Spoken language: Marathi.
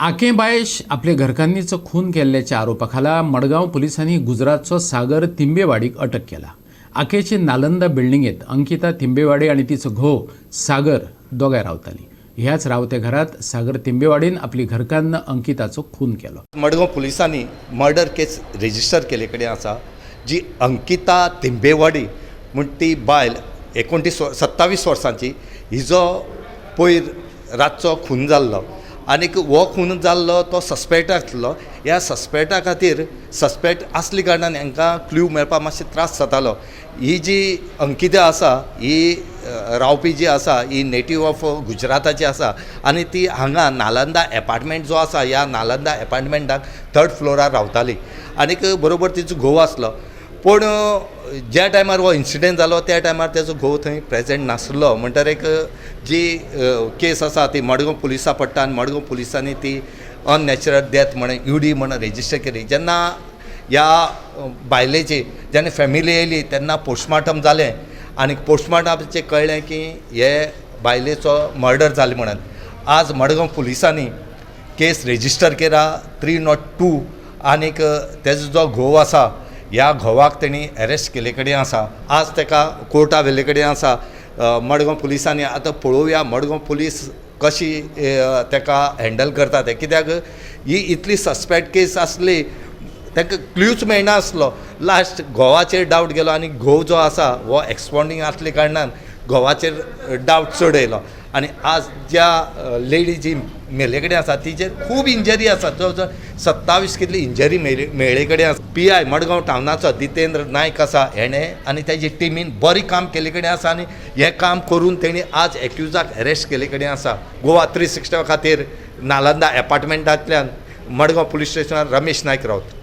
आकेबायश आपल्या घरकान्नीचो खून केल्ल्याच्या आरोपाखाला मडगांव पोलिसांनी गुजरातचो सागर तिंबेवाडीक अटक केला. आकेची नालंदा बिल्डिंगेत अंकिता तिंबेवाडी आणि तिचो घोव सागर दोगांय रावताली. ह्याच रावत्या घरात सागर तिंबेवाडीन आपली घरकान्न अंकिताचो खून केलो. मडगांव पुलिसांनी मर्डर केस रजिस्टर केले कडेन आसा. जी अंकिता तिंबेवाडी म्हण ती बायल 27 वर्सांची, हिजो पयर रातचो खून जाल्लो आनीक हो खून जाल्लो तो सस्पेक्ट आसलो. ह्या सस्पेक्टा खातीर सस्पेक्ट आसले कारणान हांकां क्ल्यू मेळपाक मातशे त्रास जातालो. ही जी अंकिता आसा ही रावपी जी आसा ही नेटीव ऑफ गुजराताची आसा आनी ती हांगा नालंदा एपार्टमेंट जो आसा ह्या नालंदा एपार्टमेंटाक 3rd फ्लोरार रावताली आनीक बरोबर तिचो घोव आसलो. पूण ज्या टायमार हो इन्सिडेंट जालो त्या टायमार तेजो घोव थंय प्रेजेंट नासलो. म्हणटर एक जी केस आसा ती मडगांव पुलिसा पडटा आनी मडगांव पुलिसांनी ती अननॅचरल डेथ म्हणून UD म्हणून रजिस्टर केली. जेन्ना ह्या बायलेची जेन्ना फॅमिली येयली तेन्ना पोस्टमार्टम जालें आनी पोस्टमार्टमाचें कळ्ळें की हे बायलेचो मर्डर जालें म्हणून. आज मडगांव पुलिसांनी केस रजिस्टर केला 302 आनीक तेजो जो घोव आसा ह्या घोवाक तेणी अरेस्ट केले कडेन आसा. आज तेका कोर्टा व्हेल्ले कडेन आसा. मडगांव पुलिसांनी आतां पळोवया मडगांव पुलीस कशी तेका हँडल करता ते, कित्याक ही इतली सस्पेक्ट केस आसली ताका क्ल्यूच मेळना आसलो. लास्ट घोवाचेर डावट गेलो आनी घोव जो आसा हो एक्सपॉन्डिंग आसले कारणान घोवाचेर डावट चड येयलो आनी आज ज्या लेडी जी मेले कडेन आसा तिचेर खूब इंजरी आसा. जवळ जवळ 27 कितली इंजरी मेळे कडेन आसा. PI मडगांव टावनाचो जितेंद्र नायक आसा हेणें आनी तेजी टिमीन बरी काम केले कडेन आसा आनी हें काम करून तेणी आज एक्युजाक अरेस्ट केले कडेन आसा. गोवा 360 खातीर नालंदा एपार्टमेंटांतल्यान मडगांव पुलीस स्टेशनार रमेश नायक रावता.